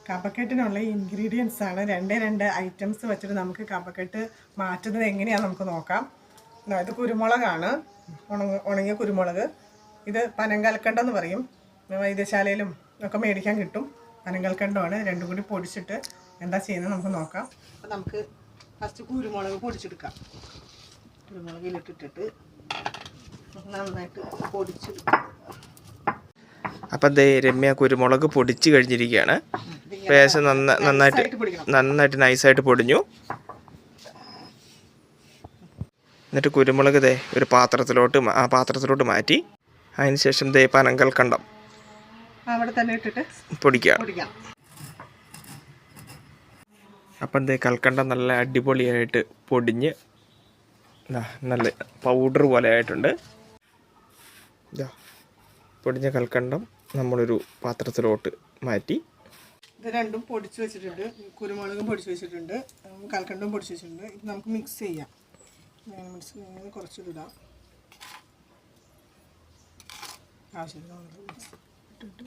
കഫക്കെട്ടിനുള്ള ingredients ആണ്. രണ്ട് items വെച്ചിട്ട് നമുക്ക് കഫക്കെട്ട് മാറ്റുന്നത് എങ്ങനെയാണെന്ന് നമുക്ക് നോക്കാം. ഇത് കുരുമുളകാണ്, ഉണങ്ങിയ കുരുമുളക്. ഇത് പനങ്കൽക്കണ്ടെന്ന് പറയും, വൈദ്യശാലയിലും ഒക്കെ മേടിക്കാൻ കിട്ടും. പനങ്കൽക്കണ്ടമാണ്. രണ്ടും കൂടി പൊടിച്ചിട്ട് എന്താ ചെയ്യുന്നത് നമുക്ക് നോക്കാം. അപ്പോൾ നമുക്ക് ഫസ്റ്റ് കുരുമുളക് പൊടിച്ചെടുക്കാം. കുരുമുളകിലിട്ടിട്ട് നന്നായിട്ട് പൊടിച്ചെടുക്കാം. അപ്പം രമ്യ കുരുമുളക് പൊടിച്ച് കഴിഞ്ഞിരിക്കുകയാണ്. ഏകദേശം നന്നായിട്ട് നൈസായിട്ട് പൊടിഞ്ഞു. എന്നിട്ട് കുരുമുളക് ഒരു പാത്രത്തിലോട്ട് മാറ്റി അതിനുശേഷം പനങ്കൽക്കണ്ടം അവിടെ തന്നെ ഇട്ടിട്ട് പൊടിക്കാം. അപ്പം കൽക്കണ്ടം നല്ല അടിപൊളിയായിട്ട് പൊടിഞ്ഞ് നല്ല പൗഡർ പോലെ ആയിട്ടുണ്ട്. പൊടിഞ്ഞ കൽക്കണ്ടം നമ്മളൊരു പാത്രത്തിലോട്ട് മാറ്റി. ഇത് രണ്ടും പൊടിച്ച് വെച്ചിട്ടുണ്ട്. കുരുമുളകും പൊടിച്ച് വെച്ചിട്ടുണ്ട്, കൽക്കണ്ടവും പൊടിച്ച് വെച്ചിട്ടുണ്ട്. ഇത് നമുക്ക് മിക്സ് ചെയ്യാം. കുറച്ചിടാം. ആവശ്യത്തിന് ഇട്ടിട്ട്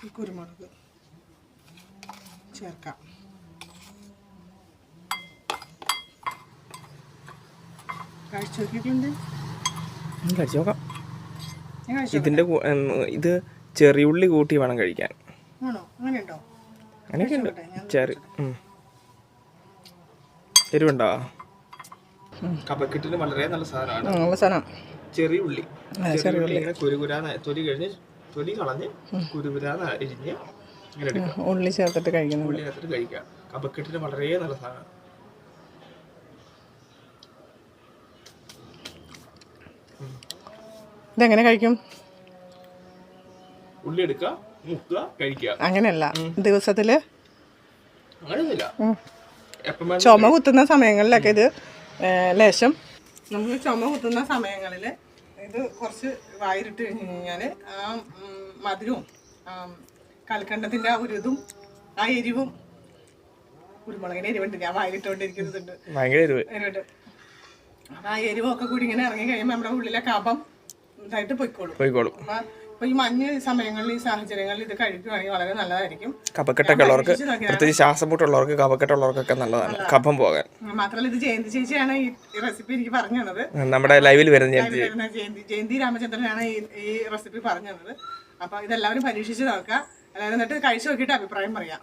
ഈ കുരുമുളക് ചേർക്കാം. കഴിച്ചു നോക്കിയിട്ടുണ്ട്. കഴിച്ചു നോക്കാം. ഇതിൻ്റെ ഇത് ചെറിയുള്ളി കൂട്ടി വേണം കഴിക്കാൻ. ആണോ? അങ്ങനെയുണ്ടോ? അങ്ങനെയൊക്കെ ഉണ്ട്. എരിവുണ്ടോ? കഫക്കെട്ടിന് വളരെ നല്ല സാധനമാണ് ചെറിയ ഉള്ളി. തൊലി കളഞ്ഞ് കുരുകുരാന്ന് അരിഞ്ഞ് ഉള്ളി ചേർത്തിട്ട് കഴിക്കാം. കഫക്കെട്ടിന് വളരെ നല്ല സാധനമാണ്. ഇതെങ്ങനെ കഴിക്കും? ഉള്ളി എടുക്കുക, മുക്കുക, കഴിക്കുക. അങ്ങനെയല്ല, ദിവസത്തില് അങ്ങനെയൊന്നുമില്ല. ചുമ കുത്തുന്ന സമയങ്ങളിലൊക്കെ ഇത് ലേശം നമുക്ക് ചുമ കുത്തുന്ന സമയങ്ങളിൽ ഇത് കുറച്ച് വായിലിട്ട് കഴിഞ്ഞ് കഴിഞ്ഞാൽ ആ മധുരവും കൽക്കണ്ടത്തിൻ്റെ ആ ഒരു ഇതും ആ എരിവും, കുരുമുളകിൻ്റെ എരിവുണ്ട്, ഞാൻ വായിലിട്ടുകൊണ്ടിരിക്കുന്നുണ്ട്, എരിവുണ്ട്. അപ്പം ആ എരിവൊക്കെ കൂടി ഇങ്ങനെ ഇറങ്ങി കഴിയുമ്പോൾ നമ്മുടെ ഉള്ളിലെ കഫം ഇതായിട്ട് പോയിക്കോളും. അപ്പോൾ ഈ മഞ്ഞ് സമയങ്ങളിൽ, ഈ സാഹചര്യങ്ങളിൽ ഇത് കഴിക്കുകയാണെങ്കിൽ വളരെ നല്ലതായിരിക്കും. കഫക്കെട്ടൊക്കെ ഉള്ളവർക്ക്, പ്രത്യേകിച്ച് ശ്വാസം മുട്ടുള്ളവർക്ക്, കഫക്കെട്ടുള്ളവർക്കൊക്കെ നല്ലതാണ് കഫം പോകാൻ. മാത്രമല്ല ഇത് ജയന്തി ചേച്ചിയാണ് ഈ റെസിപ്പി എനിക്ക് പറഞ്ഞു തന്നത്. നമ്മുടെ ലൈവിൽ വരുന്ന ജയന്തി രാമചന്ദ്രനാണ് ഈ റെസിപ്പി പറഞ്ഞു തന്നത്. അപ്പോൾ ഇതെല്ലാവരും പരീക്ഷിച്ച് നോക്കുക. അതായത് എന്നിട്ട് കഴിച്ചു നോക്കിയിട്ട് അഭിപ്രായം പറയാം.